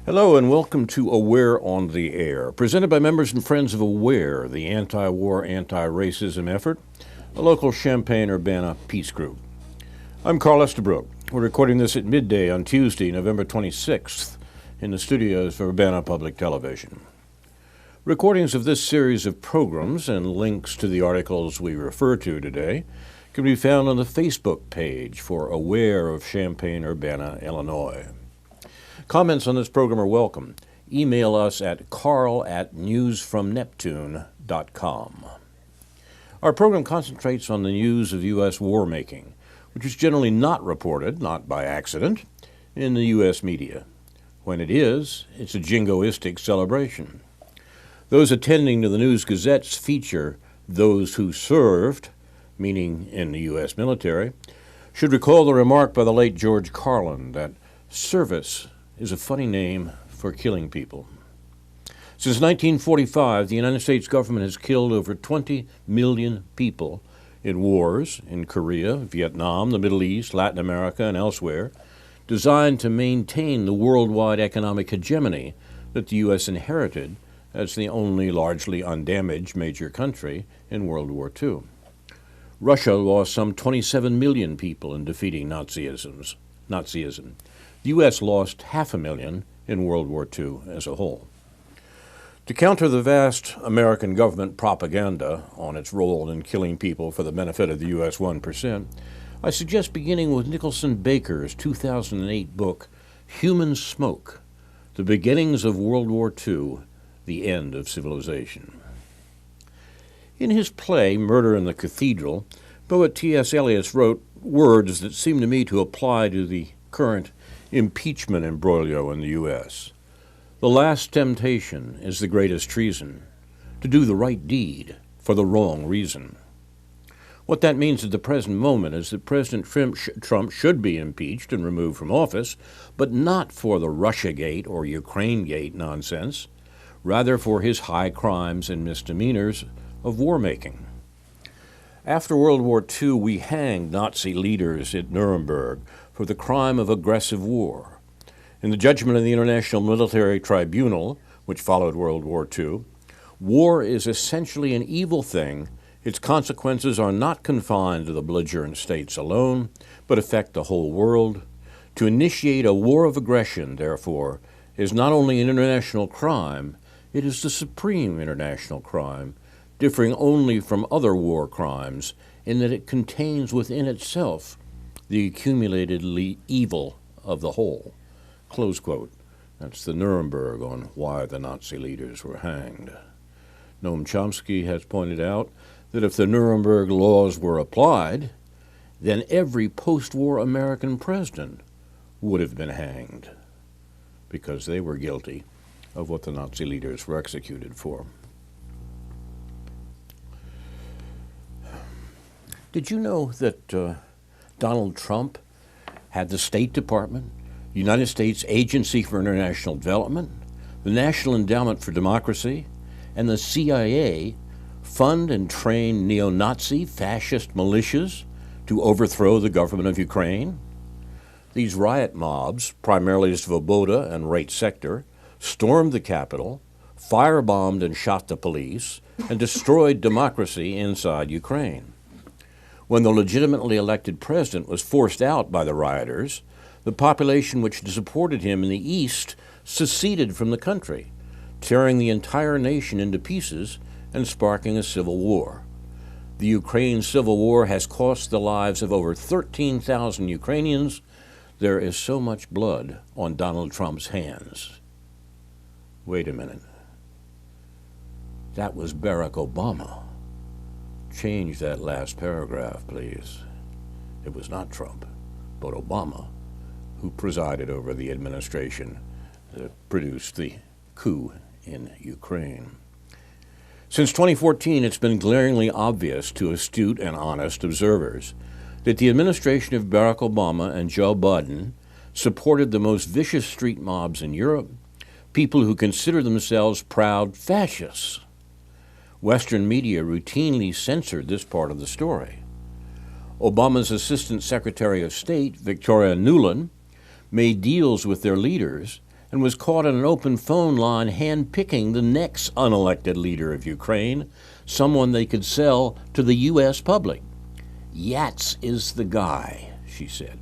Hello and welcome to Aware on the Air, presented by members and friends of Aware, the anti-war, anti-racism effort, a local Champaign-Urbana peace group. I'm Carl Estabrook. We're recording this at midday on Tuesday, November 26th, in the studios of Urbana Public Television. Recordings of this series of programs and links to the articles we refer to today can be found on the Facebook page for Aware of Champaign-Urbana, Illinois. Comments on this program are welcome. Email us at carl@newsfromneptune.com. Our program concentrates on the news of U.S. war-making, which is generally not reported, not by accident, in the U.S. media. When it is, it's a jingoistic celebration. Those attending to the News Gazette's feature, Those Who Served, meaning in the U.S. military, should recall the remark by the late George Carlin that service is a funny name for killing people. Since 1945, the United States government has killed over 20 million people in wars in Korea, Vietnam, the Middle East, Latin America, and elsewhere, designed to maintain the worldwide economic hegemony that the U.S. inherited as the only largely undamaged major country in World War II. Russia lost some 27 million people in defeating Nazism. The U.S. lost 500,000 in World War II as a whole. To counter the vast American government propaganda on its role in killing people for the benefit of the U.S. 1%, I suggest beginning with Nicholson Baker's 2008 book, Human Smoke, The Beginnings of World War II, The End of Civilization. In his play, Murder in the Cathedral, poet T.S. Eliot wrote words that seem to me to apply to the current impeachment imbroglio in the U.S. The last temptation is the greatest treason, to do the right deed for the wrong reason. What that means at the present moment is that President Trump should be impeached and removed from office, but not for the Russiagate or Ukrainegate nonsense, rather for his high crimes and misdemeanors of war-making. After World War II, we hanged Nazi leaders at Nuremberg for the crime of aggressive war. In the judgment of the International Military Tribunal, which followed World War II, war is essentially an evil thing. Its consequences are not confined to the belligerent states alone, but affect the whole world. To initiate a war of aggression, therefore, is not only an international crime, it is the supreme international crime, differing only from other war crimes in that it contains within itself the accumulated evil of the whole. Close quote. That's the Nuremberg on why the Nazi leaders were hanged. Noam Chomsky has pointed out that if the Nuremberg laws were applied, then every post-war American president would have been hanged because they were guilty of what the Nazi leaders were executed for. Did you know that Donald Trump had the State Department, United States Agency for International Development, the National Endowment for Democracy, and the CIA fund and train neo-Nazi fascist militias to overthrow the government of Ukraine? These riot mobs, primarily Svoboda and Right Sector, stormed the Capitol, firebombed and shot the police, and destroyed democracy inside Ukraine. When the legitimately elected president was forced out by the rioters, the population which supported him in the East seceded from the country, tearing the entire nation into pieces and sparking a civil war. The Ukraine civil war has cost the lives of over 13,000 Ukrainians. There is so much blood on Donald Trump's hands. Wait a minute. That was Barack Obama. Change that last paragraph, please. It was not Trump, but Obama, who presided over the administration that produced the coup in Ukraine. Since 2014, it's been glaringly obvious to astute and honest observers that the administration of Barack Obama and Joe Biden supported the most vicious street mobs in Europe, people who consider themselves proud fascists. Western media routinely censored this part of the story. Obama's Assistant Secretary of State, Victoria Nuland, made deals with their leaders and was caught on an open phone line hand-picking the next unelected leader of Ukraine, someone they could sell to the U.S. public. Yats is the guy, she said,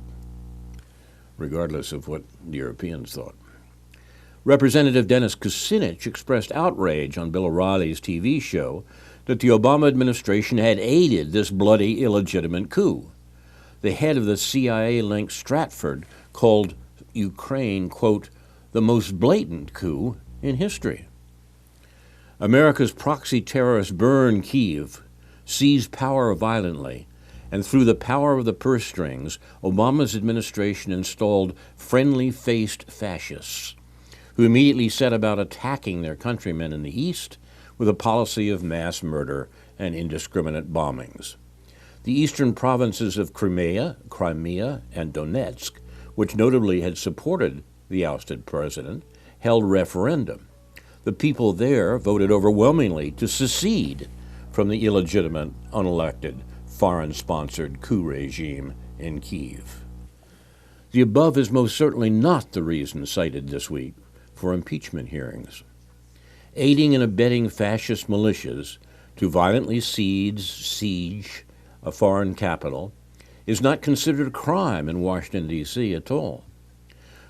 regardless of what the Europeans thought. Representative Dennis Kucinich expressed outrage on Bill O'Reilly's TV show that the Obama administration had aided this bloody, illegitimate coup. The head of the CIA-linked Stratford called Ukraine, quote, the most blatant coup in history. America's proxy terrorists burned Kyiv, seized power violently, and through the power of the purse strings, Obama's administration installed friendly-faced fascists who immediately set about attacking their countrymen in the East with a policy of mass murder and indiscriminate bombings. The eastern provinces of Crimea, and Donetsk, which notably had supported the ousted president, held referendum. The people there voted overwhelmingly to secede from the illegitimate, unelected, foreign-sponsored coup regime in Kyiv. The above is most certainly not the reason cited this week for impeachment hearings. Aiding and abetting fascist militias to violently siege a foreign capital is not considered a crime in Washington, D.C. at all.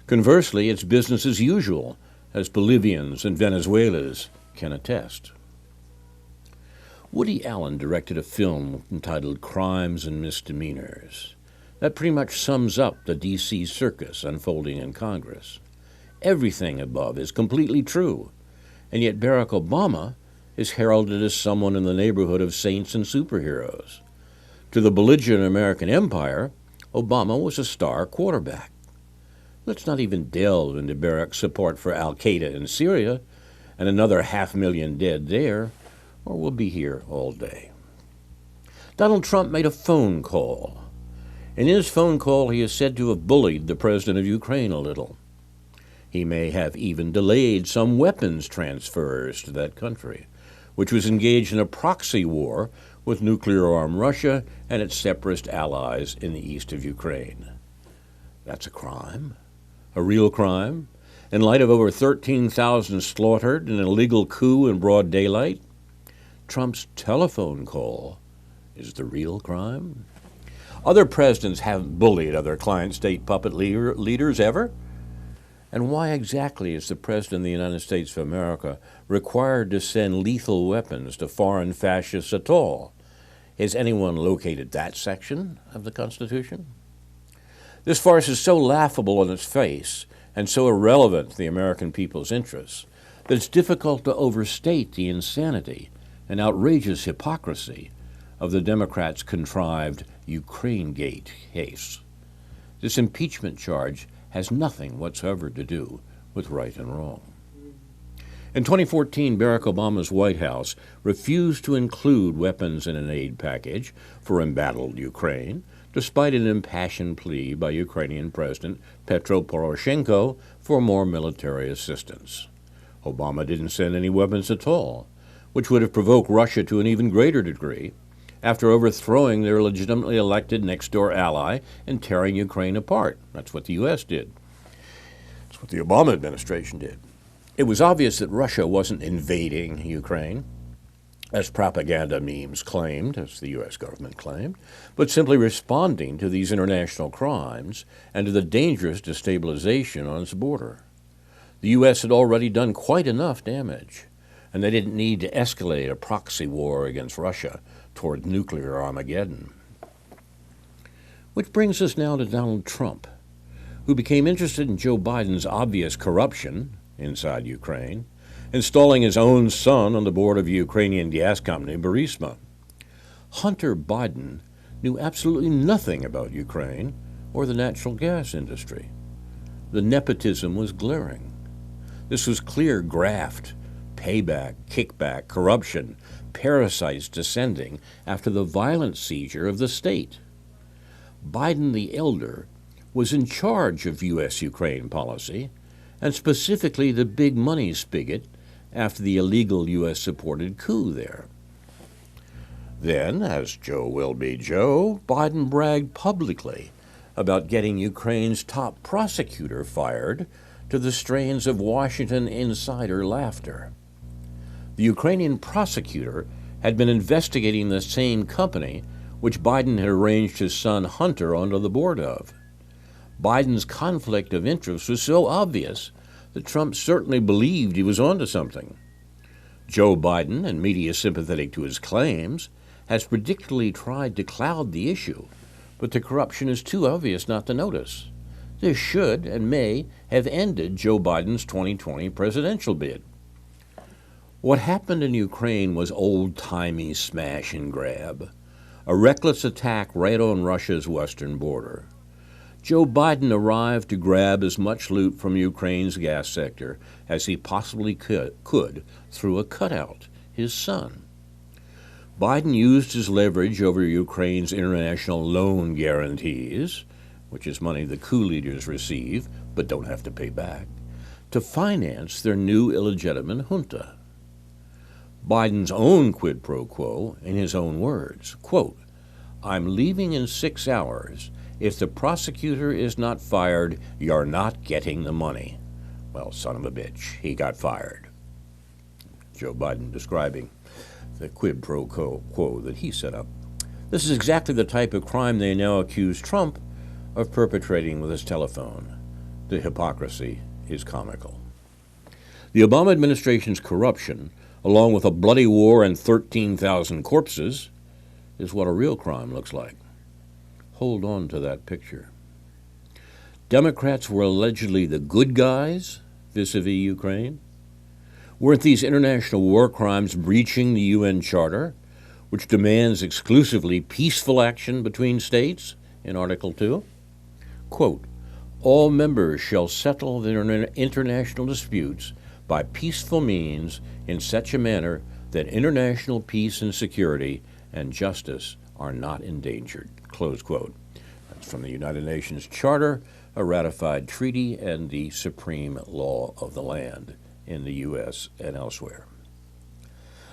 Conversely, it's business as usual, as Bolivians and Venezuelans can attest. Woody Allen directed a film entitled Crimes and Misdemeanors. That pretty much sums up the D.C. circus unfolding in Congress. Everything above is completely true, and yet Barack Obama is heralded as someone in the neighborhood of saints and superheroes. To the belligerent American empire, Obama was a star quarterback. Let's not even delve into Barack's support for al-Qaeda in Syria and another 500,000 dead there, or we'll be here all day. Donald Trump made a phone call. In his phone call, he is said to have bullied the president of Ukraine a little. He may have even delayed some weapons transfers to that country, which was engaged in a proxy war with nuclear-armed Russia and its separatist allies in the east of Ukraine. That's a crime, a real crime, in light of over 13,000 slaughtered in an illegal coup in broad daylight. Trump's telephone call is the real crime. Other presidents haven't bullied other client state puppet leaders ever. And why exactly is the President of the United States of America required to send lethal weapons to foreign fascists at all? Has anyone located that section of the Constitution? This farce is so laughable on its face and so irrelevant to the American people's interests that it's difficult to overstate the insanity and outrageous hypocrisy of the Democrats' contrived Ukraine-gate case. This impeachment charge has nothing whatsoever to do with right and wrong. In 2014, Barack Obama's White House refused to include weapons in an aid package for embattled Ukraine, despite an impassioned plea by Ukrainian President Petro Poroshenko for more military assistance. Obama didn't send any weapons at all, which would have provoked Russia to an even greater degree after overthrowing their legitimately elected next-door ally and tearing Ukraine apart. That's what the U.S. did. That's what the Obama administration did. It was obvious that Russia wasn't invading Ukraine, as propaganda memes claimed, as the U.S. government claimed, but simply responding to these international crimes and to the dangerous destabilization on its border. The U.S. had already done quite enough damage, and they didn't need to escalate a proxy war against Russia toward nuclear Armageddon. Which brings us now to Donald Trump, who became interested in Joe Biden's obvious corruption inside Ukraine, installing his own son on the board of the Ukrainian gas company Burisma. Hunter Biden knew absolutely nothing about Ukraine or the natural gas industry. The nepotism was glaring. This was clear graft, payback, kickback, corruption, parasites descending after the violent seizure of the state. Biden the elder was in charge of U.S.-Ukraine policy, and specifically the big money spigot after the illegal U.S.-supported coup there. Then, as Joe will be Joe, Biden bragged publicly about getting Ukraine's top prosecutor fired to the strains of Washington insider laughter. The Ukrainian prosecutor had been investigating the same company which Biden had arranged his son Hunter onto the board of. Biden's conflict of interest was so obvious that Trump certainly believed he was onto something. Joe Biden, and media sympathetic to his claims, has predictably tried to cloud the issue, but the corruption is too obvious not to notice. This should and may have ended Joe Biden's 2020 presidential bid. What happened in Ukraine was old-timey smash and grab, a reckless attack right on Russia's western border. Joe Biden arrived to grab as much loot from Ukraine's gas sector as he possibly could through a cutout, his son. Biden used his leverage over Ukraine's international loan guarantees, which is money the coup leaders receive but don't have to pay back, to finance their new illegitimate junta. Biden's own quid pro quo, in his own words, quote, "I'm leaving in 6 hours. If the prosecutor is not fired, you're not getting the money." Well, son of a bitch, he got fired. Joe Biden describing the quid pro quo that he set up. This is exactly the type of crime they now accuse Trump of perpetrating with his telephone. The hypocrisy is comical. The Obama administration's corruption, along with a bloody war and 13,000 corpses, is what a real crime looks like. Hold on to that picture. Democrats were allegedly the good guys vis-a-vis Ukraine. Weren't these international war crimes breaching the UN Charter, which demands exclusively peaceful action between states in Article 2? Quote, "All members shall settle their international disputes by peaceful means in such a manner that international peace and security and justice are not endangered." Close quote. That's from the United Nations Charter, a ratified treaty and the supreme law of the land in the U.S. and elsewhere.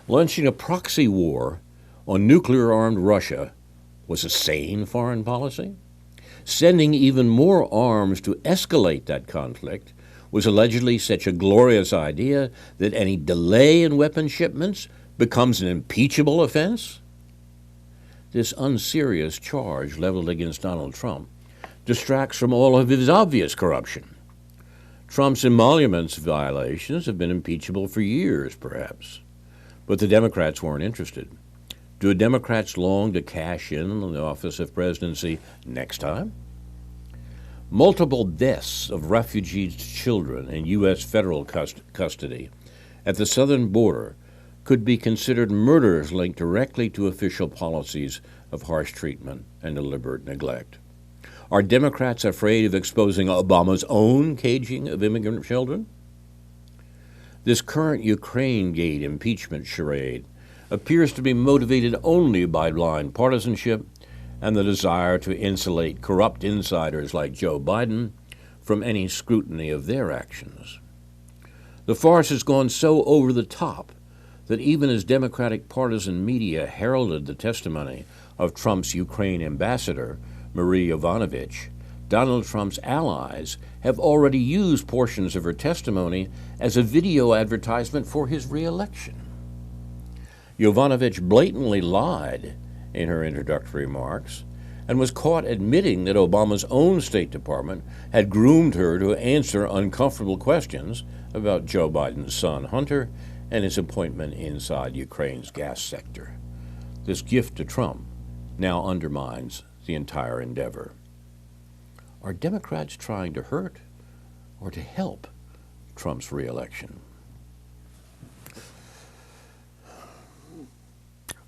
Launching a proxy war on nuclear-armed Russia was a sane foreign policy. Sending even more arms to escalate that conflict was allegedly such a glorious idea that any delay in weapon shipments becomes an impeachable offense. This unserious charge leveled against Donald Trump distracts from all of his obvious corruption. Trump's emoluments violations have been impeachable for years, perhaps, but the Democrats weren't interested. Do Democrats long to cash in on the office of presidency next time? Multiple deaths of refugee children in U.S. federal custody at the southern border could be considered murders linked directly to official policies of harsh treatment and deliberate neglect. Are Democrats afraid of exposing Obama's own caging of immigrant children? This current Ukraine-gate impeachment charade appears to be motivated only by blind partisanship and the desire to insulate corrupt insiders like Joe Biden from any scrutiny of their actions. The farce has gone so over the top that even as Democratic partisan media heralded the testimony of Trump's Ukraine ambassador, Marie Yovanovitch, Donald Trump's allies have already used portions of her testimony as a video advertisement for his re-election. Yovanovitch blatantly lied in her introductory remarks and was caught admitting that Obama's own State Department had groomed her to answer uncomfortable questions about Joe Biden's son, Hunter, and his appointment inside Ukraine's gas sector. This gift to Trump now undermines the entire endeavor. Are Democrats trying to hurt or to help Trump's re-election?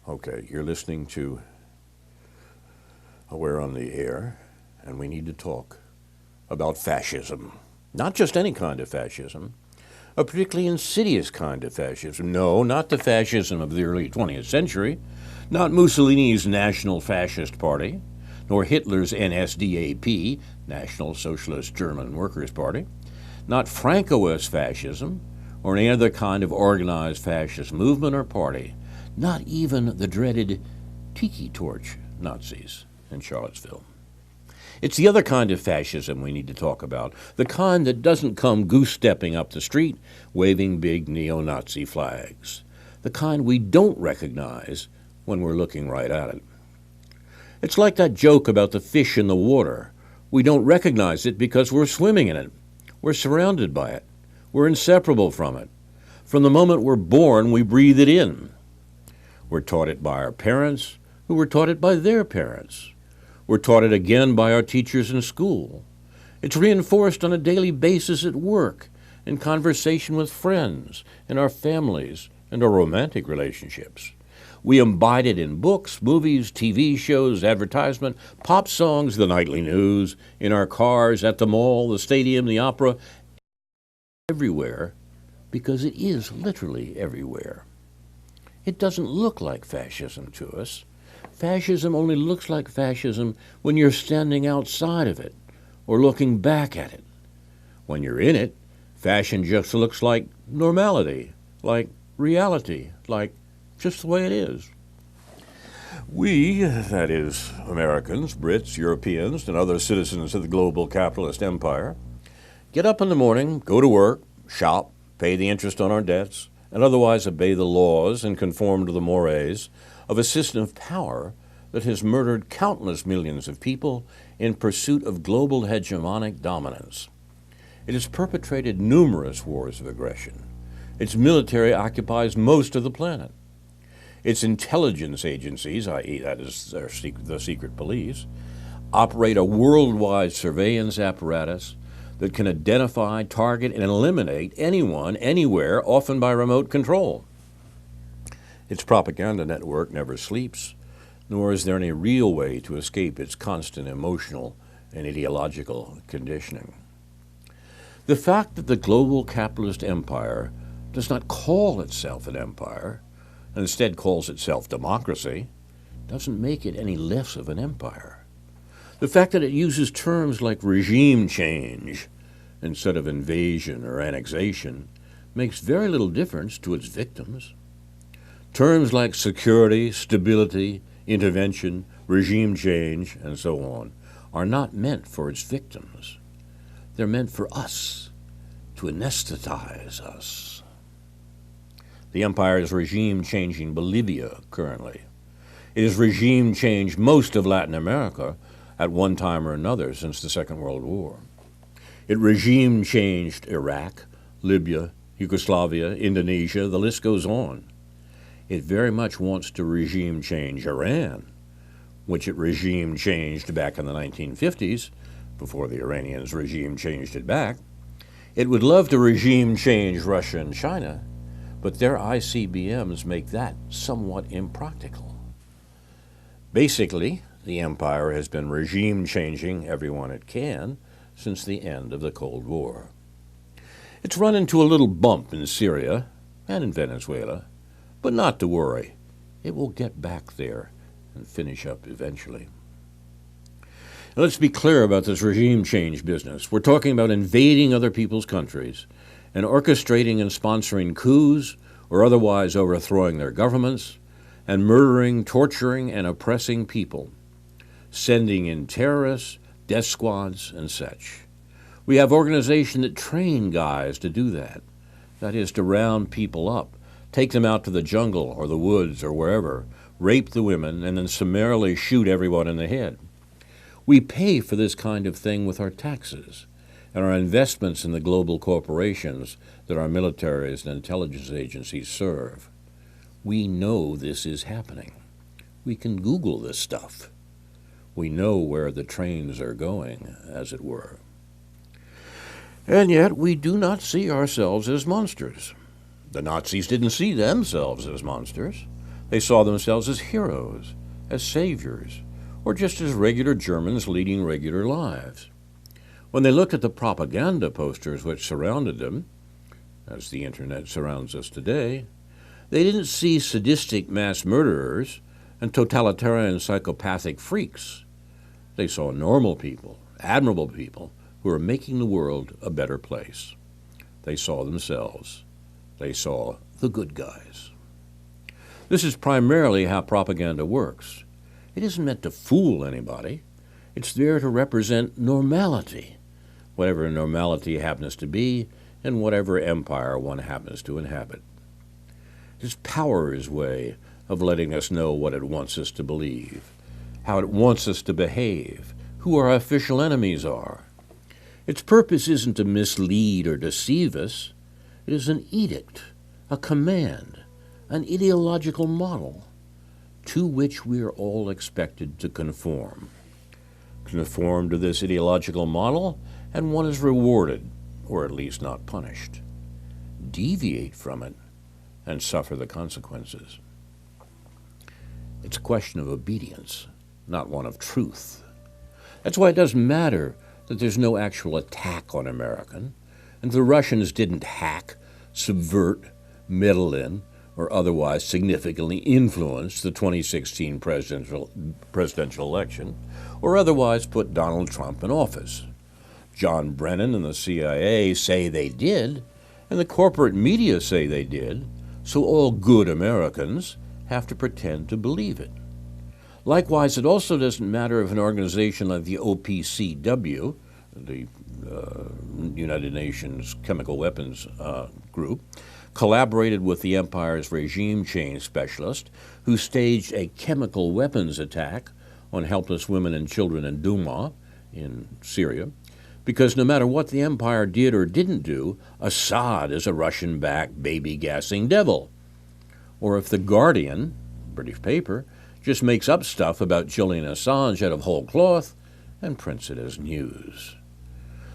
Okay, you're listening to We're on the Air, and we need to talk about fascism. Not just any kind of fascism, a particularly insidious kind of fascism. No, not the fascism of the early 20th century, not Mussolini's National Fascist Party, nor Hitler's NSDAP, National Socialist German Workers' Party, not Francoist fascism, or any other kind of organized fascist movement or party, not even the dreaded Tiki Torch Nazis in Charlottesville. It's the other kind of fascism we need to talk about, the kind that doesn't come goose-stepping up the street, waving big neo-Nazi flags, the kind we don't recognize when we're looking right at it. It's like that joke about the fish in the water. We don't recognize it because we're swimming in it. We're surrounded by it. We're inseparable from it. From the moment we're born, we breathe it in. We're taught it by our parents, who were taught it by their parents. We're taught it again by our teachers in school. It's reinforced on a daily basis at work, in conversation with friends, in our families, and our romantic relationships. We imbibe it in books, movies, TV shows, advertisement, pop songs, the nightly news, in our cars, at the mall, the stadium, the opera, everywhere, because it is literally everywhere. It doesn't look like fascism to us. Fascism only looks like fascism when you're standing outside of it or looking back at it. When you're in it, fashion just looks like normality, like reality, like just the way it is. We, that is, Americans, Brits, Europeans, and other citizens of the global capitalist empire, get up in the morning, go to work, shop, pay the interest on our debts, and otherwise obey the laws and conform to the mores of a system of power that has murdered countless millions of people in pursuit of global hegemonic dominance. It has perpetrated numerous wars of aggression. Its military occupies most of the planet. Its intelligence agencies, i.e., that is the secret police, operate a worldwide surveillance apparatus that can identify, target, and eliminate anyone, anywhere, often by remote control. Its propaganda network never sleeps, nor is there any real way to escape its constant emotional and ideological conditioning. The fact that the global capitalist empire does not call itself an empire, and instead calls itself democracy, doesn't make it any less of an empire. The fact that it uses terms like regime change instead of invasion or annexation makes very little difference to its victims. Terms like security, stability, intervention, regime change, and so on are not meant for its victims. They're meant for us, to anesthetize us. The empire is regime-changing Bolivia currently. It has regime-changed most of Latin America at one time or another since the Second World War. It regime-changed Iraq, Libya, Yugoslavia, Indonesia, the list goes on. It very much wants to regime-change Iran, which it regime-changed back in the 1950s, before the Iranians regime-changed it back. It would love to regime-change Russia and China, but their ICBMs make that somewhat impractical. Basically, the empire has been regime-changing everyone it can since the end of the Cold War. It's run into a little bump in Syria and in Venezuela, but not to worry. It will get back there and finish up eventually. Now, let's be clear about this regime change business. We're talking about invading other people's countries and orchestrating and sponsoring coups or otherwise overthrowing their governments and murdering, torturing, and oppressing people, sending in terrorists, death squads, and such. We have organizations that train guys to do that. That is, to round people up, take them out to the jungle or the woods or wherever, rape the women, and then summarily shoot everyone in the head. We pay for this kind of thing with our taxes and our investments in the global corporations that our militaries and intelligence agencies serve. We know this is happening. We can Google this stuff. We know where the trains are going, as it were. And yet we do not see ourselves as monsters. The Nazis didn't see themselves as monsters. They saw themselves as heroes, as saviors, or just as regular Germans leading regular lives. When they looked at the propaganda posters which surrounded them, as the internet surrounds us today, they didn't see sadistic mass murderers and totalitarian psychopathic freaks. They saw normal people, admirable people, who are making the world a better place. They saw themselves. They saw the good guys. This is primarily how propaganda works. It isn't meant to fool anybody. It's there to represent normality, whatever normality happens to be, and whatever empire one happens to inhabit. It's power's way of letting us know what it wants us to believe, how it wants us to behave, who our official enemies are. Its purpose isn't to mislead or deceive us. It is an edict, a command, an ideological model to which we are all expected to conform. Conform to this ideological model, and one is rewarded, or at least not punished. Deviate from it, and suffer the consequences. It's a question of obedience, not one of truth. That's why it doesn't matter that there's no actual attack on American, and the Russians didn't hack, subvert, meddle in, or otherwise significantly influence the 2016 presidential election, or otherwise put Donald Trump in office. John Brennan and the CIA say they did, and the corporate media say they did, so all good Americans have to pretend to believe it. Likewise, it also doesn't matter if an organization like the OPCW, the United Nations Chemical Weapons Group, collaborated with the empire's regime change specialist who staged a chemical weapons attack on helpless women and children in Douma in Syria, because no matter what the empire did or didn't do, Assad is a Russian-backed baby-gassing devil. Or if The Guardian, British paper, just makes up stuff about Julian Assange out of whole cloth and prints it as news.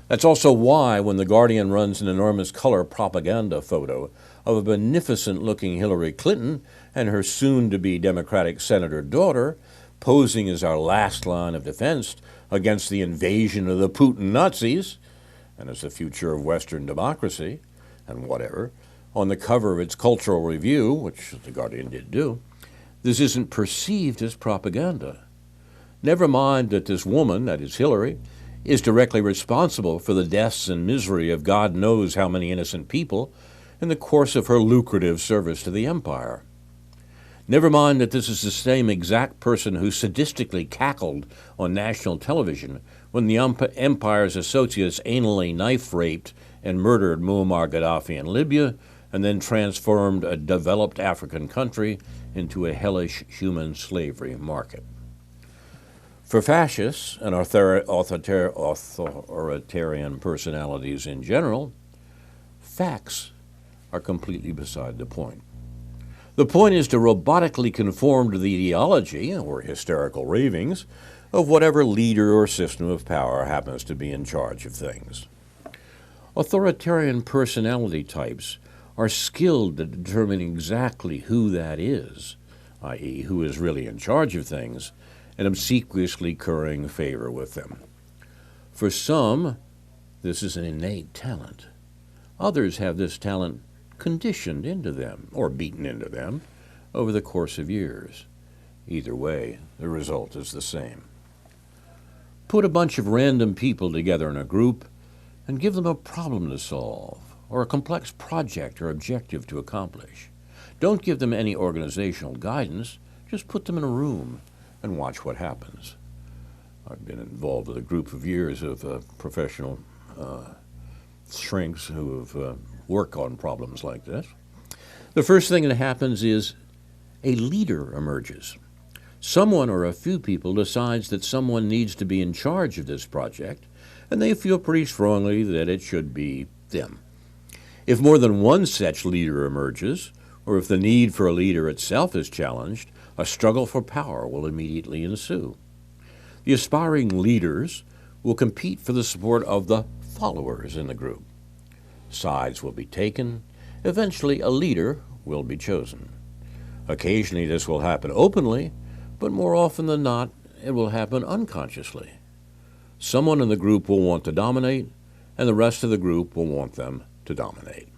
That's also why when The Guardian runs an enormous color propaganda photo of a beneficent-looking Hillary Clinton and her soon-to-be Democratic senator daughter posing as our last line of defense against the invasion of the Putin Nazis and as the future of Western democracy and whatever, on the cover of its cultural review, which The Guardian did do, this isn't perceived as propaganda. Never mind that this woman, that is Hillary, is directly responsible for the deaths and misery of God knows how many innocent people in the course of her lucrative service to the empire. Never mind that this is the same exact person who sadistically cackled on national television when the empire's associates anally knife-raped and murdered Muammar Gaddafi in Libya and then transformed a developed African country into a hellish human slavery market. For fascists and authoritarian personalities in general, facts are completely beside the point. The point is to robotically conform to the ideology, or hysterical ravings, of whatever leader or system of power happens to be in charge of things. Authoritarian personality types are skilled at determining exactly who that is, i.e., who is really in charge of things, and obsequiously currying favor with them. For some, this is an innate talent. Others have this talent conditioned into them, or beaten into them, over the course of years. Either way, the result is the same. Put a bunch of random people together in a group and give them a problem to solve, or a complex project or objective to accomplish. Don't give them any organizational guidance, just put them in a room and watch what happens. I've been involved with a group of years of professional shrinks who have worked on problems like this. The first thing that happens is a leader emerges. Someone or a few people decides that someone needs to be in charge of this project, and they feel pretty strongly that it should be them. If more than one such leader emerges, or if the need for a leader itself is challenged, a struggle for power will immediately ensue. The aspiring leaders will compete for the support of the followers in the group. Sides will be taken. Eventually, a leader will be chosen. Occasionally, this will happen openly, but more often than not, it will happen unconsciously. Someone in the group will want to dominate, and the rest of the group will want them to dominate.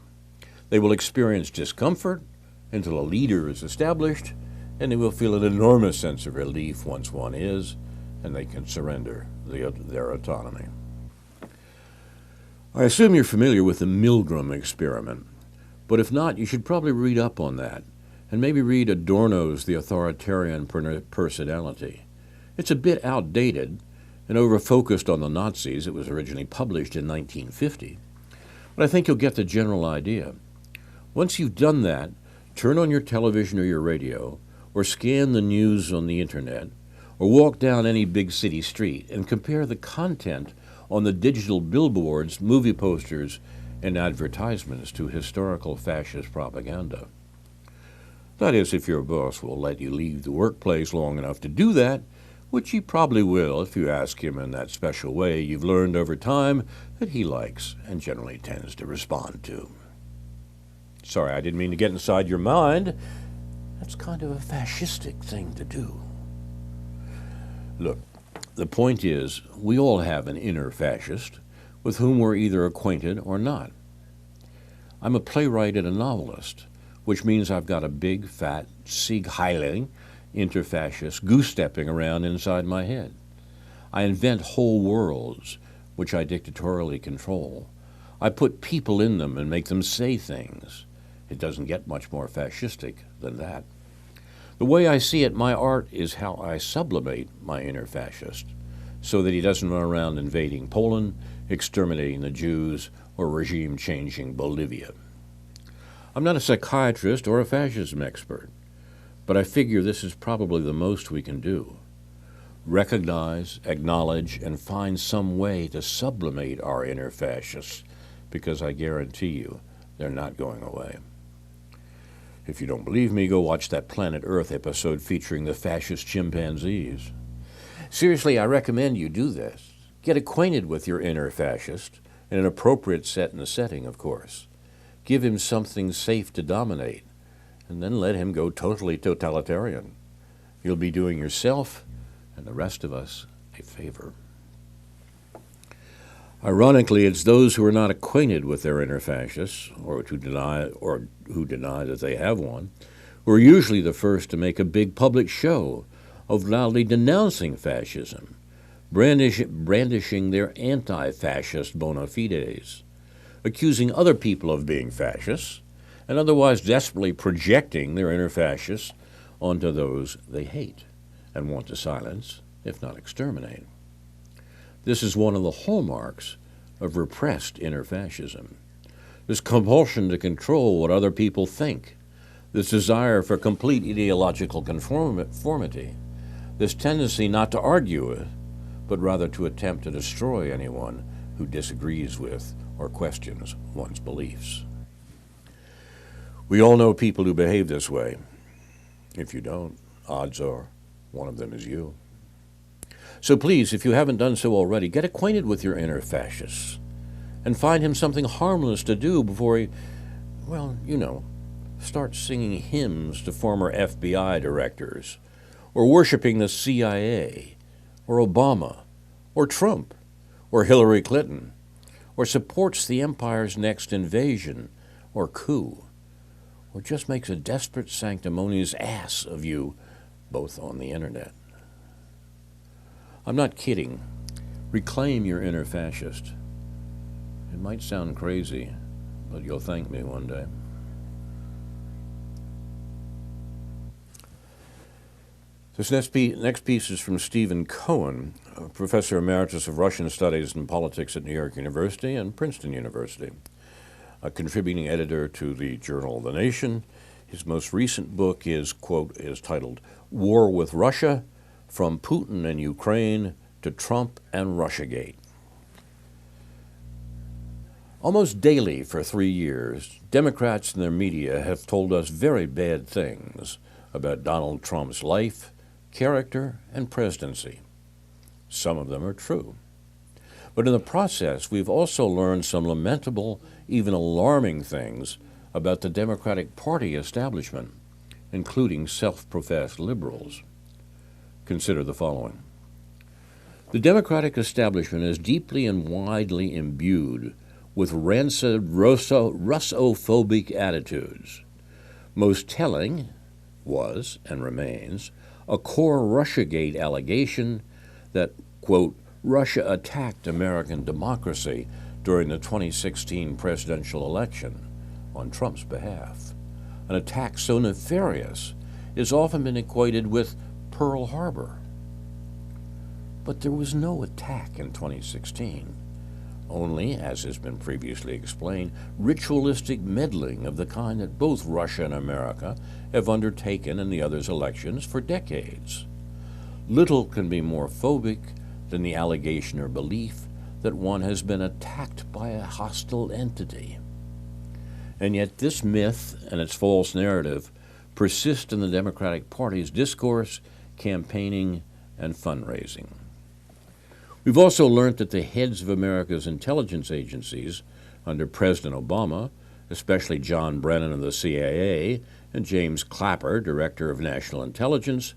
They will experience discomfort until a leader is established, and they will feel an enormous sense of relief once one is, and they can surrender their autonomy. I assume you're familiar with the Milgram experiment, but if not, you should probably read up on that, and maybe read Adorno's The Authoritarian Personality. It's a bit outdated, and over-focused on the Nazis. It was originally published in 1950. But I think you'll get the general idea. Once you've done that, turn on your television or your radio, or scan the news on the internet, or walk down any big city street and compare the content on the digital billboards, movie posters, and advertisements to historical fascist propaganda. That is, if your boss will let you leave the workplace long enough to do that, which he probably will if you ask him in that special way you've learned over time that he likes and generally tends to respond to. Sorry, I didn't mean to get inside your mind. That's kind of a fascistic thing to do. Look, the point is, we all have an inner fascist with whom we're either acquainted or not. I'm a playwright and a novelist, which means I've got a big, fat, Sieg Heiling, inter-fascist goose-stepping around inside my head. I invent whole worlds, which I dictatorially control. I put people in them and make them say things. It doesn't get much more fascistic than that. The way I see it, my art is how I sublimate my inner fascist, so that he doesn't run around invading Poland, exterminating the Jews, or regime-changing Bolivia. I'm not a psychiatrist or a fascism expert, but I figure this is probably the most we can do. Recognize, acknowledge, and find some way to sublimate our inner fascists, because I guarantee you they're not going away. If you don't believe me, go watch that Planet Earth episode featuring the fascist chimpanzees. Seriously, I recommend you do this. Get acquainted with your inner fascist, in an appropriate set and setting, of course. Give him something safe to dominate, and then let him go totally totalitarian. You'll be doing yourself and the rest of us a favor. Ironically, it's those who are not acquainted with their inner fascists, or who deny that they have one, who are usually the first to make a big public show of loudly denouncing fascism, brandishing their anti-fascist bona fides, accusing other people of being fascists, and otherwise desperately projecting their inner fascists onto those they hate and want to silence, if not exterminate. This is one of the hallmarks of repressed inner fascism. This compulsion to control what other people think, this desire for complete ideological conformity, this tendency not to argue with, but rather to attempt to destroy anyone who disagrees with or questions one's beliefs. We all know people who behave this way. If you don't, odds are one of them is you. So please, if you haven't done so already, get acquainted with your inner fascist and find him something harmless to do before he, starts singing hymns to former FBI directors, or worshiping the CIA, or Obama, or Trump, or Hillary Clinton, or supports the empire's next invasion or coup, or just makes a desperate sanctimonious ass of you, both on the internet. I'm not kidding. Reclaim your inner fascist. It might sound crazy, but you'll thank me one day. This next piece is from Stephen Cohen, Professor Emeritus of Russian Studies and Politics at New York University and Princeton University, a contributing editor to the journal The Nation. His most recent book is, quote, is titled War with Russia, From Putin and Ukraine to Trump and Russiagate. Almost daily for 3 years, Democrats and their media have told us very bad things about Donald Trump's life, character, and presidency. Some of them are true. But in the process, we've also learned some lamentable, even alarming things about the Democratic Party establishment, including self-professed liberals. Consider the following. The Democratic establishment is deeply and widely imbued with rancid Russophobic attitudes. Most telling was, and remains, a core Russiagate allegation that, quote, Russia attacked American democracy during the 2016 presidential election on Trump's behalf. An attack so nefarious is often been equated with Pearl Harbor. But there was no attack in 2016. Only, as has been previously explained, ritualistic meddling of the kind that both Russia and America have undertaken in the other's elections for decades. Little can be more phobic than the allegation or belief that one has been attacked by a hostile entity. And yet this myth and its false narrative persist in the Democratic Party's discourse, campaigning, and fundraising. We've also learned that the heads of America's intelligence agencies under President Obama, especially John Brennan of the CIA and James Clapper, Director of National Intelligence,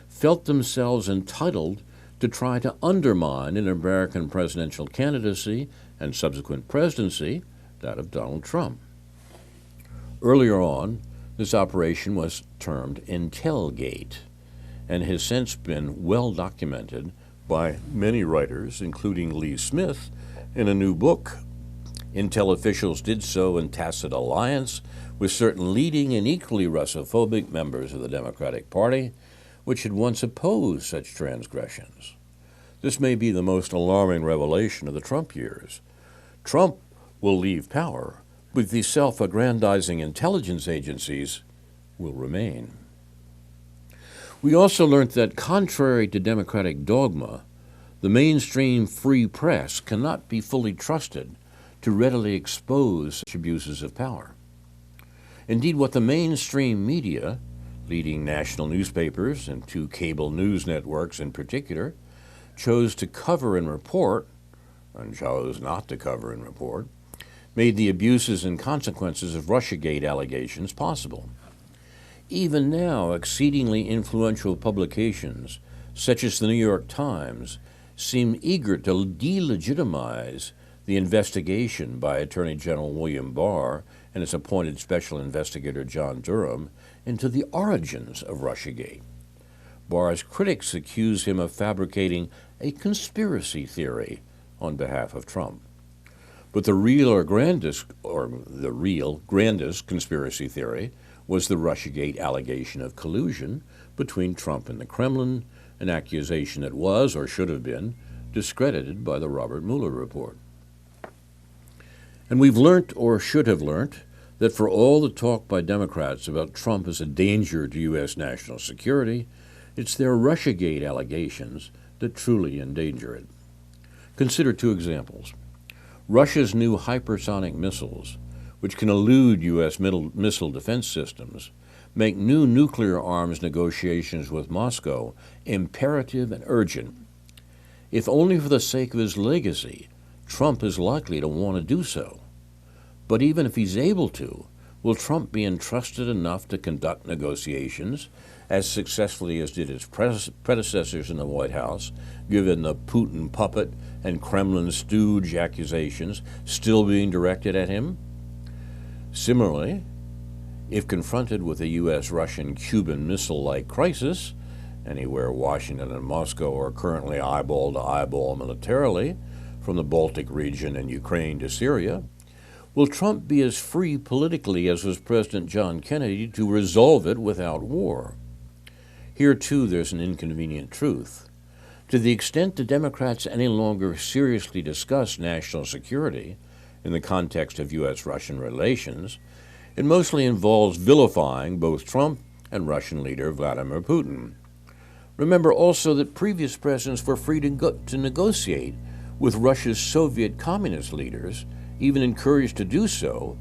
felt themselves entitled to try to undermine an American presidential candidacy and subsequent presidency, that of Donald Trump. Earlier on, this operation was termed Intelgate, and has since been well documented by many writers, including Lee Smith, in a new book. Intel officials did so in tacit alliance with certain leading and equally Russophobic members of the Democratic Party, which had once opposed such transgressions. This may be the most alarming revelation of the Trump years. Trump will leave power, but the self-aggrandizing intelligence agencies will remain. We also learned that, contrary to Democratic dogma, the mainstream free press cannot be fully trusted to readily expose such abuses of power. Indeed, what the mainstream media, leading national newspapers and two cable news networks in particular, chose to cover and report, and chose not to cover and report, made the abuses and consequences of Russiagate allegations possible. Even now, exceedingly influential publications, such as the New York Times, seem eager to delegitimize the investigation by Attorney General William Barr and his appointed special investigator John Durham into the origins of Russiagate. Barr's critics accuse him of fabricating a conspiracy theory on behalf of Trump. But the real grandest conspiracy theory was the Russiagate allegation of collusion between Trump and the Kremlin, an accusation that was, or should have been, discredited by the Robert Mueller report. And we've learnt, or should have learnt, that for all the talk by Democrats about Trump as a danger to U.S. national security, it's their Russiagate allegations that truly endanger it. Consider two examples. Russia's new hypersonic missiles, which can elude U.S. missile defense systems, make new nuclear arms negotiations with Moscow imperative and urgent. If only for the sake of his legacy, Trump is likely to want to do so. But even if he's able to, will Trump be entrusted enough to conduct negotiations as successfully as did his predecessors in the White House, given the Putin puppet and Kremlin stooge accusations still being directed at him? Similarly, if confronted with a U.S.-Russian-Cuban missile-like crisis, anywhere Washington and Moscow are currently eyeball to eyeball militarily, from the Baltic region and Ukraine to Syria, will Trump be as free politically as was President John Kennedy to resolve it without war? Here, too, there's an inconvenient truth. To the extent the Democrats any longer seriously discuss national security in the context of U.S.-Russian relations, it mostly involves vilifying both Trump and Russian leader Vladimir Putin. Remember also that previous presidents were free to negotiate with Russia's Soviet communist leaders, even encouraged to do so,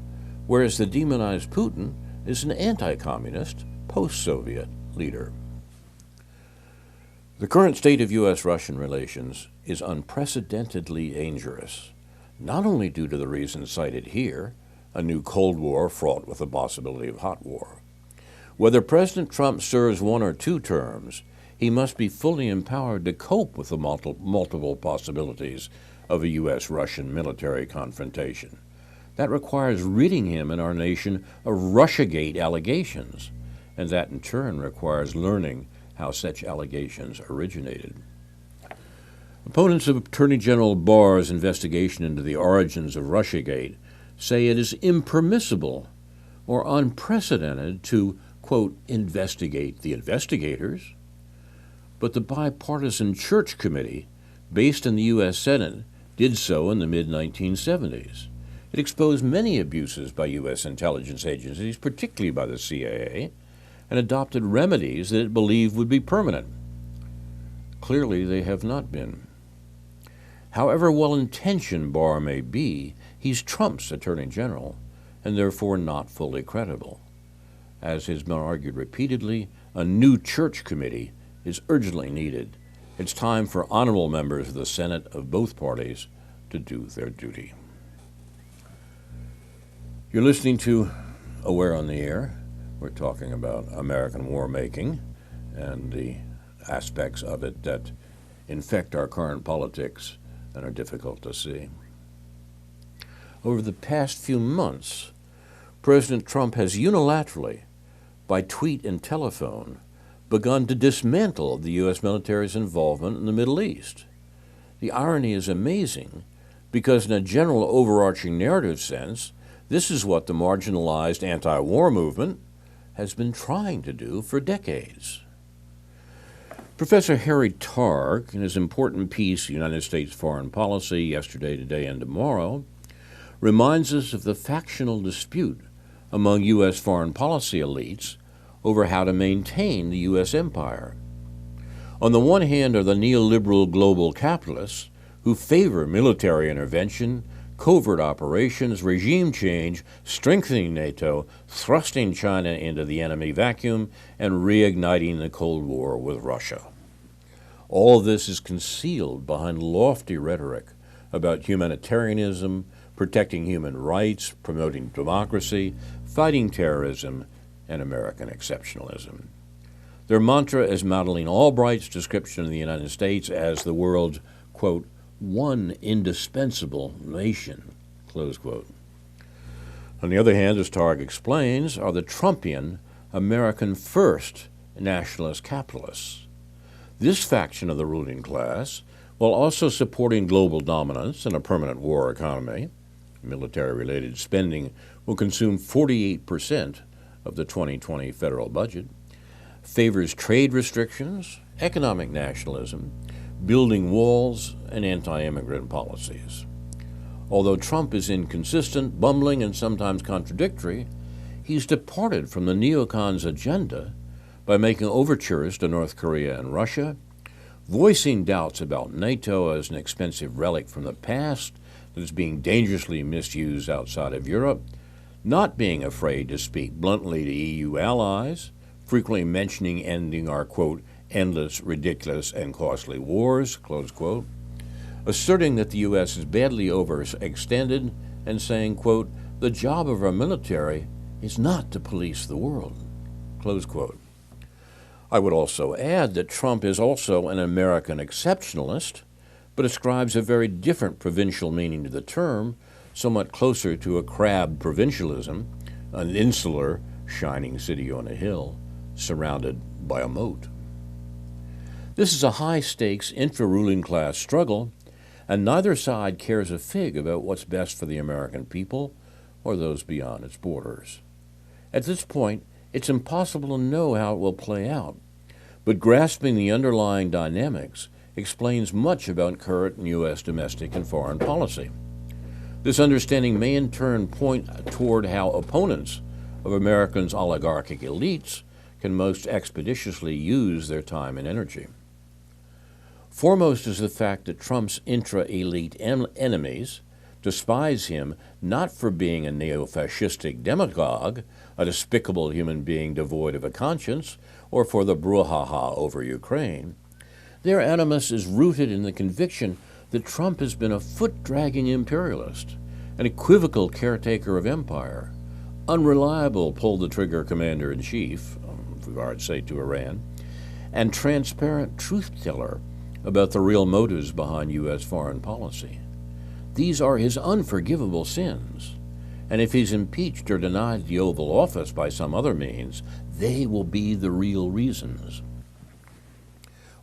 whereas the demonized Putin is an anti-communist, post-Soviet leader. The current state of U.S.-Russian relations is unprecedentedly dangerous, not only due to the reasons cited here, a new Cold War fraught with the possibility of hot war. Whether President Trump serves one or two terms, he must be fully empowered to cope with the multiple possibilities of a U.S.-Russian military confrontation. That requires ridding him and our nation of Russiagate allegations, and that in turn requires learning how such allegations originated. Opponents of Attorney General Barr's investigation into the origins of Russiagate say it is impermissible or unprecedented to, quote, investigate the investigators. But the bipartisan Church Committee based in the U.S. Senate, did so in the mid-1970s. It exposed many abuses by U.S. intelligence agencies, particularly by the CIA, and adopted remedies that it believed would be permanent. Clearly, they have not been. However well-intentioned Barr may be, he's Trump's Attorney General, and therefore not fully credible. As has been argued repeatedly, a new church committee is urgently needed. It's time for honorable members of the Senate of both parties to do their duty. You're listening to Aware on the Air. We're talking about American war making and the aspects of it that infect our current politics and are difficult to see. Over the past few months, President Trump has unilaterally, by tweet and telephone, begun to dismantle the U.S. military's involvement in the Middle East. The irony is amazing because in a general overarching narrative sense, this is what the marginalized anti-war movement has been trying to do for decades. Professor Harry Targ, in his important piece, United States Foreign Policy, Yesterday, Today, and Tomorrow, reminds us of the factional dispute among U.S. foreign policy elites over how to maintain the U.S. empire. On the one hand are the neoliberal global capitalists who favor military intervention, covert operations, regime change, strengthening NATO, thrusting China into the enemy vacuum, and reigniting the Cold War with Russia. All of this is concealed behind lofty rhetoric about humanitarianism, protecting human rights, promoting democracy, fighting terrorism, and American exceptionalism. Their mantra is Madeleine Albright's description of the United States as the world's, quote, one indispensable nation, close quote. On the other hand, as Targ explains, are the Trumpian American first nationalist capitalists. This faction of the ruling class, while also supporting global dominance and a permanent war economy, military-related spending will consume 48% of the 2020 federal budget, favors trade restrictions, economic nationalism, building walls, and anti-immigrant policies. Although Trump is inconsistent, bumbling, and sometimes contradictory, he's departed from the neocons' agenda by making overtures to North Korea and Russia, voicing doubts about NATO as an expensive relic from the past that is being dangerously misused outside of Europe, not being afraid to speak bluntly to EU allies, frequently mentioning ending our, quote, endless, ridiculous, and costly wars, close quote, asserting that the U.S. is badly overextended, and saying, quote, the job of our military is not to police the world, close quote. I would also add that Trump is also an American exceptionalist, but ascribes a very different provincial meaning to the term, somewhat closer to a crab provincialism, an insular, shining city on a hill, surrounded by a moat. This is a high-stakes intra-ruling class struggle, and neither side cares a fig about what's best for the American people or those beyond its borders. At this point, it's impossible to know how it will play out, but grasping the underlying dynamics explains much about current U.S. domestic and foreign policy. This understanding may in turn point toward how opponents of Americans' oligarchic elites can most expeditiously use their time and energy. Foremost is the fact that Trump's intra-elite enemies despise him not for being a neo-fascistic demagogue, a despicable human being devoid of a conscience, or for the brouhaha over Ukraine. Their animus is rooted in the conviction that Trump has been a foot-dragging imperialist, an equivocal caretaker of empire, unreliable pull-the-trigger commander-in-chief, with regard, say, to Iran, and transparent truth-teller about the real motives behind U.S. foreign policy. These are his unforgivable sins, and if he's impeached or denied the Oval Office by some other means, they will be the real reasons.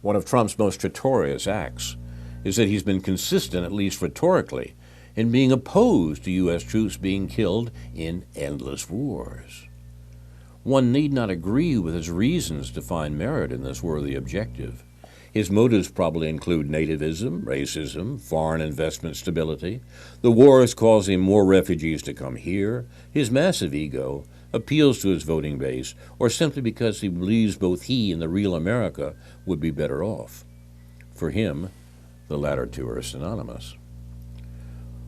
One of Trump's most notorious acts is that he's been consistent, at least rhetorically, in being opposed to U.S. troops being killed in endless wars. One need not agree with his reasons to find merit in this worthy objective. His motives probably include nativism, racism, foreign investment stability. The war is causing more refugees to come here. His massive ego appeals to his voting base, or simply because he believes both he and the real America would be better off. For him, the latter two are synonymous.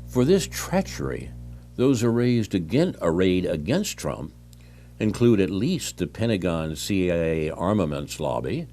For this treachery, those arrayed against Trump include at least the Pentagon CIA armaments lobby,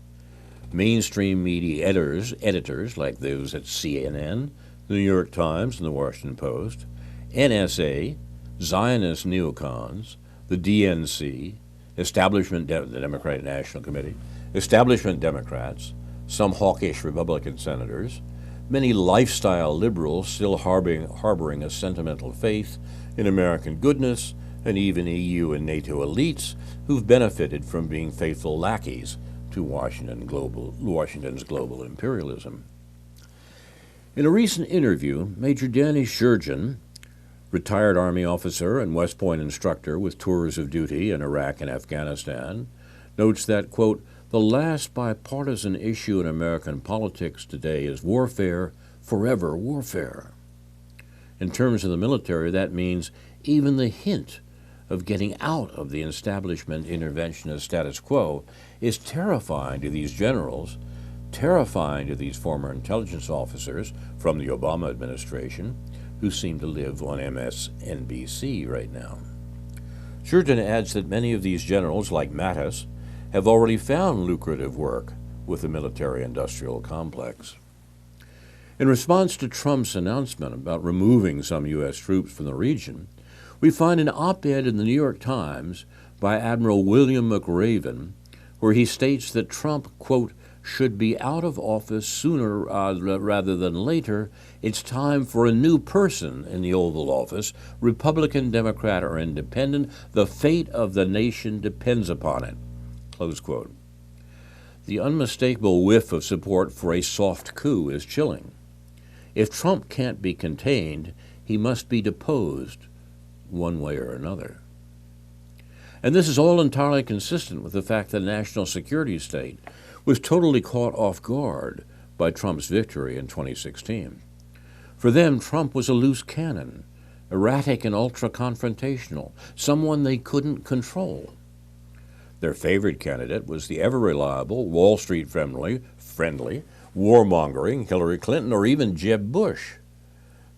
mainstream media editors like those at CNN, the New York Times, and the Washington Post, NSA, Zionist neocons, the DNC, the Democratic National Committee, establishment Democrats, some hawkish Republican senators, many lifestyle liberals still harboring a sentimental faith in American goodness, and even EU and NATO elites who've benefited from being faithful lackeys to Washington's global imperialism. In a recent interview, Major Danny Shurjan, retired Army officer and West Point instructor with tours of duty in Iraq and Afghanistan, notes that, quote, "The last bipartisan issue in American politics today is warfare, forever warfare." In terms of the military, that means even the hint of getting out of the establishment interventionist status quo is terrifying to these generals, terrifying to these former intelligence officers from the Obama administration, who seem to live on MSNBC right now. Shurjan adds that many of these generals, like Mattis, have already found lucrative work with the military-industrial complex. In response to Trump's announcement about removing some U.S. troops from the region, we find an op-ed in the New York Times by Admiral William McRaven, where he states that Trump, quote, "should be out of office sooner rather than later. It's time for a new person in the Oval Office, Republican, Democrat, or Independent. The fate of the nation depends upon it," close quote. The unmistakable whiff of support for a soft coup is chilling. If Trump can't be contained, he must be deposed one way or another. And this is all entirely consistent with the fact that the national security state was totally caught off guard by Trump's victory in 2016. For them, Trump was a loose cannon, erratic and ultra-confrontational, someone they couldn't control. Their favorite candidate was the ever-reliable, Wall Street-friendly, warmongering Hillary Clinton or even Jeb Bush.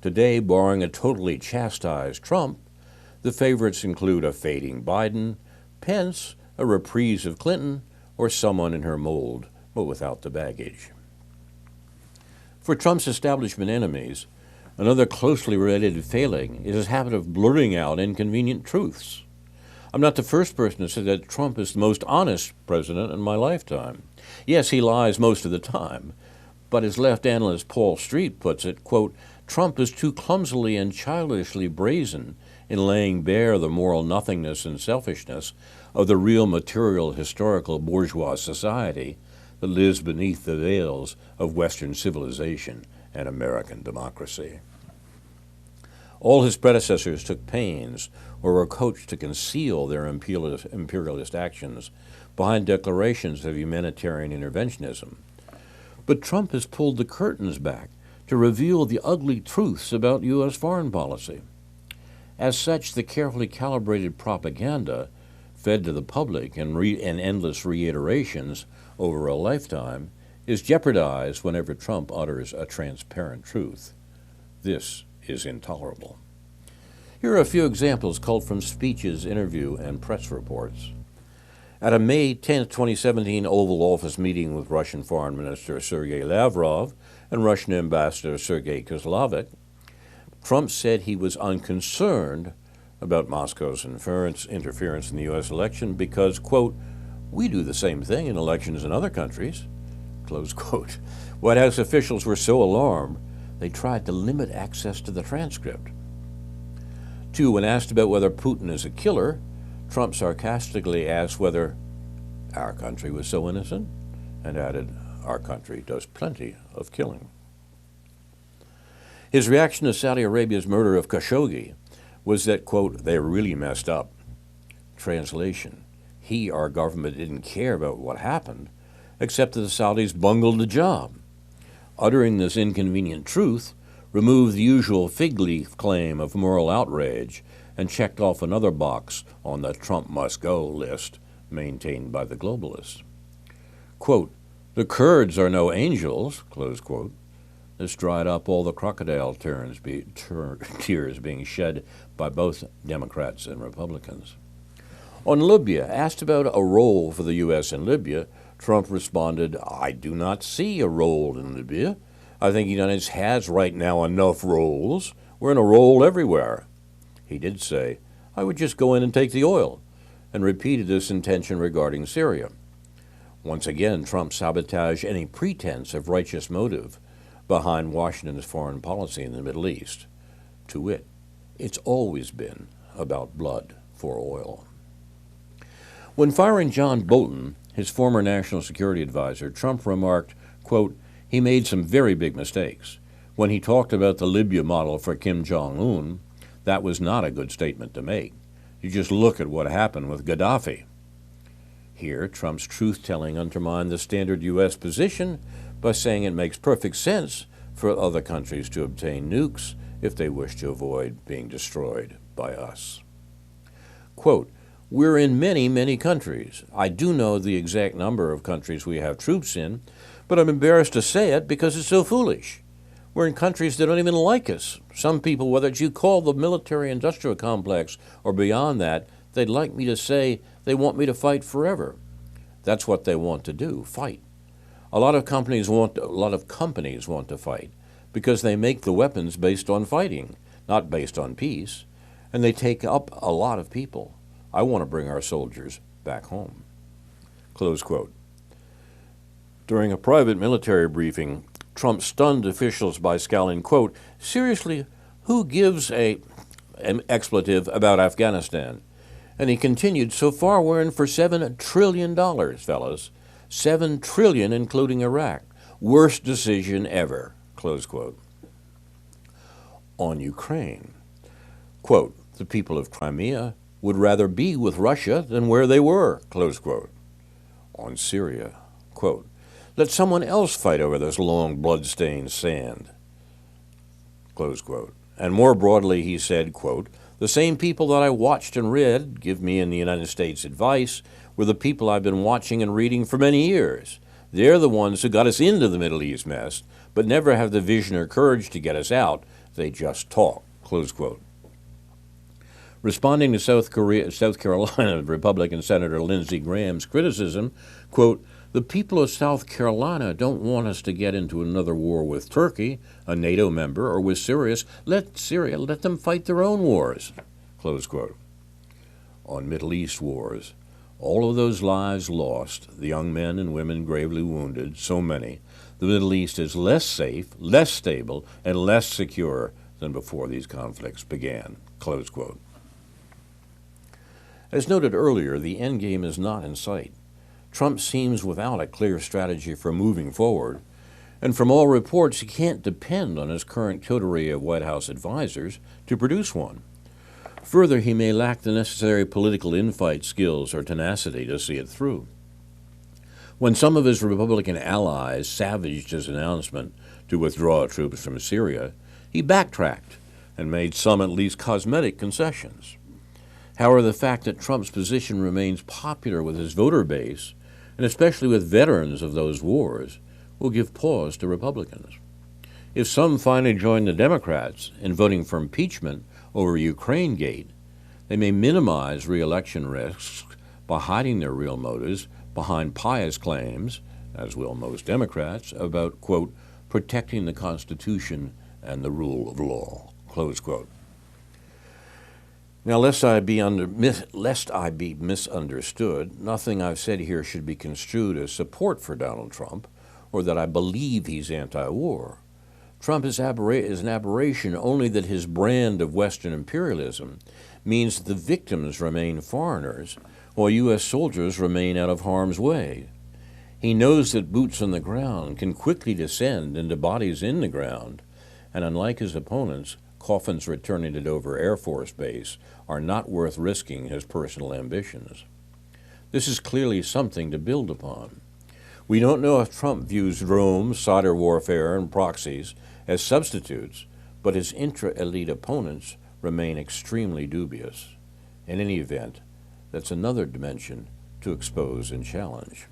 Today, barring a totally chastised Trump, the favorites include a fading Biden, Pence, a reprise of Clinton, or someone in her mold, but without the baggage. For Trump's establishment enemies, another closely related failing is his habit of blurting out inconvenient truths. I'm not the first person to say that Trump is the most honest president in my lifetime. Yes, he lies most of the time, but as left analyst Paul Street puts it, quote, "Trump is too clumsily and childishly brazen in laying bare the moral nothingness and selfishness of the real material historical bourgeois society that lives beneath the veils of Western civilization and American democracy." All his predecessors took pains or were coached to conceal their imperialist actions behind declarations of humanitarian interventionism. But Trump has pulled the curtains back to reveal the ugly truths about U.S. foreign policy. As such, the carefully calibrated propaganda fed to the public in endless reiterations over a lifetime is jeopardized whenever Trump utters a transparent truth. This is intolerable. Here are a few examples culled from speeches, interview, and press reports. At a May 10, 2017 Oval Office meeting with Russian Foreign Minister Sergei Lavrov and Russian Ambassador Sergei Kislovik, Trump said he was unconcerned about Moscow's interference in the U.S. election because, quote, "we do the same thing in elections in other countries," close quote. White House officials were so alarmed, they tried to limit access to the transcript. 2, when asked about whether Putin is a killer, Trump sarcastically asked whether our country was so innocent and added, "our country does plenty of killing." His reaction to Saudi Arabia's murder of Khashoggi was that, quote, "they really messed up." Translation: our government didn't care about what happened. except that the Saudis bungled the job. Uttering this inconvenient truth removed the usual fig leaf claim of moral outrage and checked off another box on the Trump must go list maintained by the globalists. Quote, "The Kurds are no angels," close quote. This dried up all the crocodile tears being shed by both Democrats and Republicans. On Libya, asked about a role for the U.S. in Libya, Trump responded, "I do not see a role in Libya. I think the United States has right now enough roles. We're in a role everywhere." He did say, "I would just go in and take the oil," and repeated this intention regarding Syria. Once again, Trump sabotaged any pretense of righteous motive behind Washington's foreign policy in the Middle East. To wit, it's always been about blood for oil. When firing John Bolton, his former national security advisor, Trump remarked, quote, "He made some very big mistakes. When he talked about the Libya model for Kim Jong-un, that was not a good statement to make. You just look at what happened with Gaddafi." Here, Trump's truth-telling undermined the standard U.S. position by saying it makes perfect sense for other countries to obtain nukes if they wish to avoid being destroyed by us. Quote, "We're in many, many countries. I do know the exact number of countries we have troops in, but I'm embarrassed to say it because it's so foolish. We're in countries that don't even like us. Some people, whether it's you call the military-industrial complex or beyond that, they'd like me to say they want me to fight forever. That's what they want to do, fight. A lot of companies want to fight because they make the weapons based on fighting, not based on peace, and they take up a lot of people. I want to bring our soldiers back home." Close quote. During a private military briefing, Trump stunned officials by scowling, quote, "Seriously, who gives an expletive about Afghanistan?" And he continued, "So far we're in for $7 trillion, fellas. $7 trillion, including Iraq. Worst decision ever," close quote. On Ukraine, quote, "The people of Crimea would rather be with Russia than where they were," close quote. On Syria, quote, "Let someone else fight over this long blood-stained sand," close quote. And more broadly, he said, quote, "The same people that I watched and read give me in the United States advice were the people I've been watching and reading for many years. They're the ones who got us into the Middle East mess, but never have the vision or courage to get us out. They just talk," close quote. Responding to South Carolina Republican Senator Lindsey Graham's criticism, quote, "The people of South Carolina don't want us to get into another war with Turkey, a NATO member, or with Syria. Let them fight their own wars," close quote. On Middle East wars, all of those lives lost, the young men and women gravely wounded, so many, the Middle East is less safe, less stable, and less secure than before these conflicts began, close quote. As noted earlier, the endgame is not in sight. Trump seems without a clear strategy for moving forward, and from all reports, he can't depend on his current coterie of White House advisors to produce one. Further, he may lack the necessary political infight skills or tenacity to see it through. When some of his Republican allies savaged his announcement to withdraw troops from Syria, he backtracked and made some at least cosmetic concessions. However, the fact that Trump's position remains popular with his voter base, and especially with veterans of those wars, will give pause to Republicans. If some finally join the Democrats in voting for impeachment over Ukraine-gate, they may minimize re-election risks by hiding their real motives behind pious claims, as will most Democrats, about, quote, protecting the Constitution and the rule of law, close quote. Now, lest I be misunderstood, nothing I've said here should be construed as support for Donald Trump or that I believe he's anti-war. Trump is an aberration only that his brand of Western imperialism means that the victims remain foreigners while U.S. soldiers remain out of harm's way. He knows that boots on the ground can quickly descend into bodies in the ground, and unlike his opponents, coffins returning to Dover Air Force Base are not worth risking his personal ambitions. This is clearly something to build upon. We don't know if Trump views drones, cyber warfare, and proxies as substitutes, but his intra-elite opponents remain extremely dubious. In any event, that's another dimension to expose and challenge.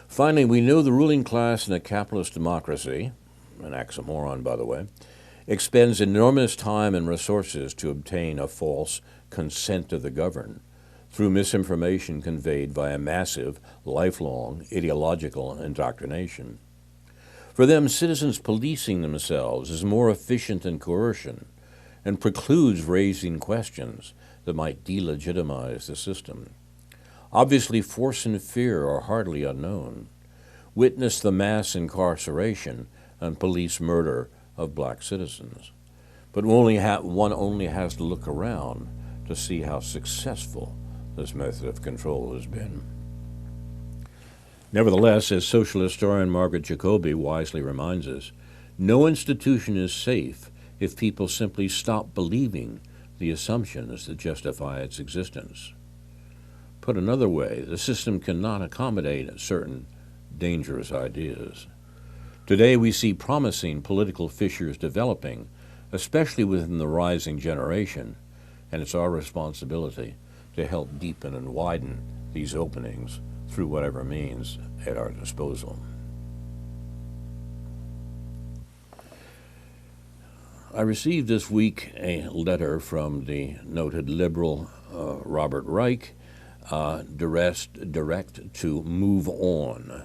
Finally, we know the ruling class in a capitalist democracy, an oxymoron, by the way, expends enormous time and resources to obtain a false consent of the governed through misinformation conveyed via massive, lifelong ideological indoctrination. For them, citizens policing themselves is more efficient than coercion and precludes raising questions that might delegitimize the system. Obviously, force and fear are hardly unknown. Witness the mass incarceration and police murder of black citizens. But one only has to look around to see how successful this method of control has been. Nevertheless, as social historian Margaret Jacoby wisely reminds us, no institution is safe if people simply stop believing the assumptions that justify its existence. Put another way, the system cannot accommodate certain dangerous ideas. Today we see promising political fissures developing, especially within the rising generation, and it's our responsibility to help deepen and widen these openings through whatever means at our disposal. I received this week a letter from the noted liberal Robert Reich, direct to move on.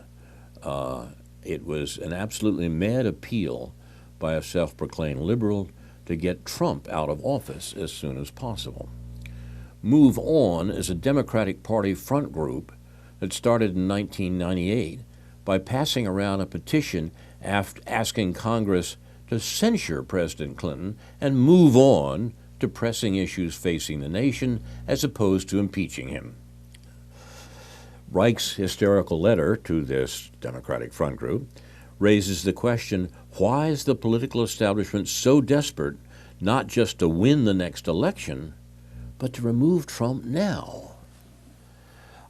It was an absolutely mad appeal by a self-proclaimed liberal to get Trump out of office as soon as possible. Move On is a Democratic Party front group that started in 1998 by passing around a petition asking Congress to censure President Clinton and move on to pressing issues facing the nation as opposed to impeaching him. Reich's hysterical letter to this Democratic front group raises the question, why is the political establishment so desperate not just to win the next election, but to remove Trump now?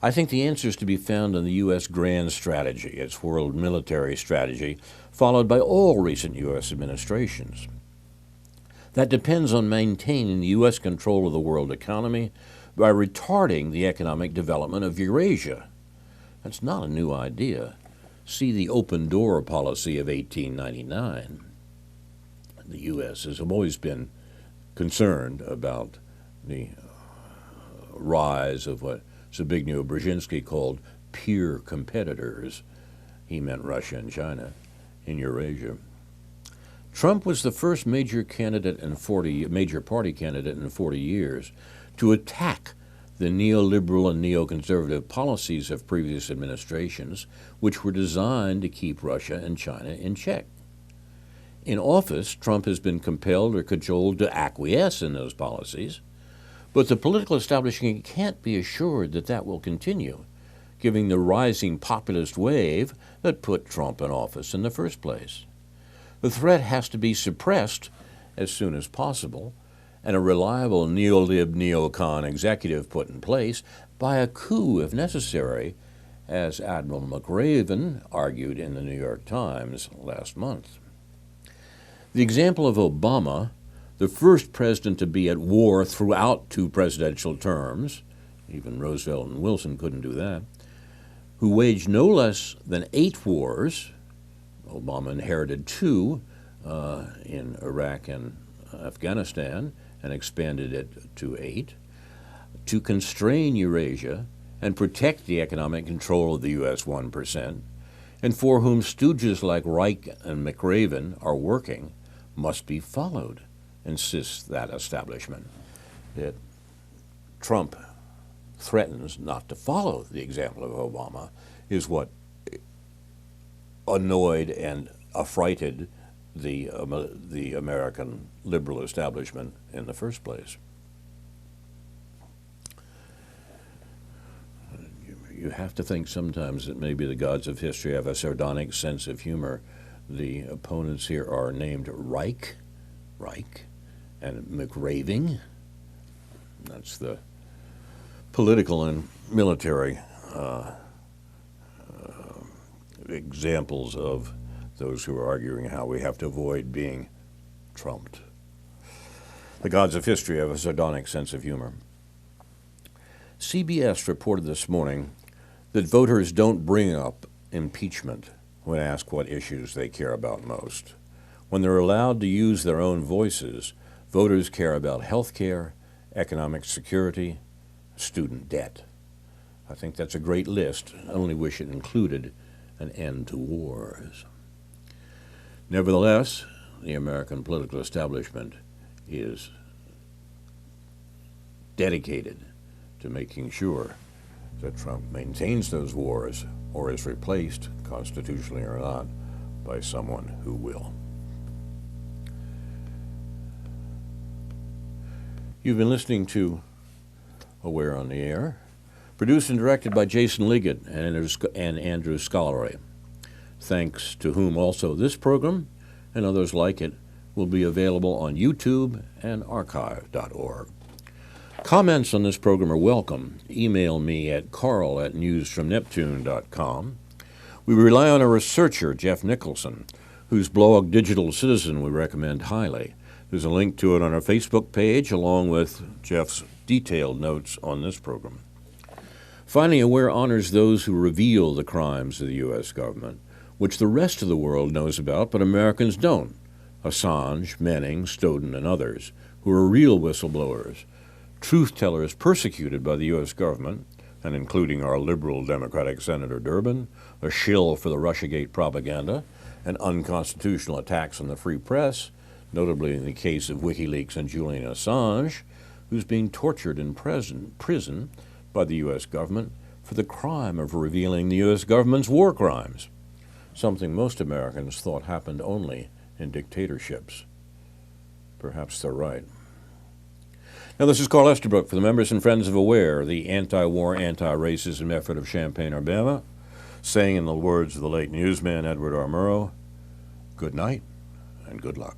I think the answer is to be found in the U.S. grand strategy, its world military strategy, followed by all recent U.S. administrations. That depends on maintaining the U.S. control of the world economy by retarding the economic development of Eurasia. That's not a new idea. See the open door policy of 1899. The U.S. has always been concerned about the rise of what Zbigniew Brzezinski called peer competitors. He meant Russia and China in Eurasia. Trump was the first major party candidate in 40 years to attack the neoliberal and neoconservative policies of previous administrations, which were designed to keep Russia and China in check. In office, Trump has been compelled or cajoled to acquiesce in those policies, but the political establishment can't be assured that that will continue, given the rising populist wave that put Trump in office in the first place. The threat has to be suppressed as soon as possible, and a reliable neolib neocon executive put in place by a coup if necessary, as Admiral McRaven argued in the New York Times last month. The example of Obama, the first president to be at war throughout two presidential terms, even Roosevelt and Wilson couldn't do that, who waged no less than 8 wars, Obama inherited 2 in Iraq and Afghanistan and expanded it to 8, to constrain Eurasia and protect the economic control of the U.S. 1%, and for whom stooges like Reich and McRaven are working, must be followed, insists that establishment. That Trump threatens not to follow the example of Obama is what annoyed and affrighted the American liberal establishment in the first place. You have to think sometimes that maybe the gods of history have a sardonic sense of humor. The opponents here are named Reich, and McRaving. That's the political and military examples of those who are arguing how we have to avoid being trumped. The gods of history have a sardonic sense of humor. CBS reported this morning that voters don't bring up impeachment when asked what issues they care about most. When they're allowed to use their own voices, voters care about health care, economic security, student debt. I think that's a great list. I only wish it included an end to wars. Nevertheless, the American political establishment is dedicated to making sure that Trump maintains those wars or is replaced, constitutionally or not, by someone who will. You've been listening to Aware on the Air, produced and directed by Jason Liggett and Andrew Scollery. Thanks to whom also this program and others like it will be available on YouTube and archive.org. Comments on this program are welcome. Email me at carl@newsfromneptune.com. We rely on a researcher, Jeff Nicholson, whose blog Digital Citizen we recommend highly. There's a link to it on our Facebook page, along with Jeff's detailed notes on this program. Finally, Aware honors those who reveal the crimes of the U.S. government, which the rest of the world knows about, but Americans don't. Assange, Manning, Snowden, and others, who are real whistleblowers, truth-tellers persecuted by the U.S. government, and including our liberal Democratic Senator Durbin, a shill for the Russiagate propaganda, and unconstitutional attacks on the free press, notably in the case of WikiLeaks and Julian Assange, who's being tortured in prison by the U.S. government for the crime of revealing the U.S. government's war crimes, something most Americans thought happened only in dictatorships. Perhaps they're right. Now, this is Carl Estabrook for the members and friends of AWARE, the anti-war, anti-racism effort of Champaign-Urbana, saying in the words of the late newsman Edward R. Murrow, good night and good luck.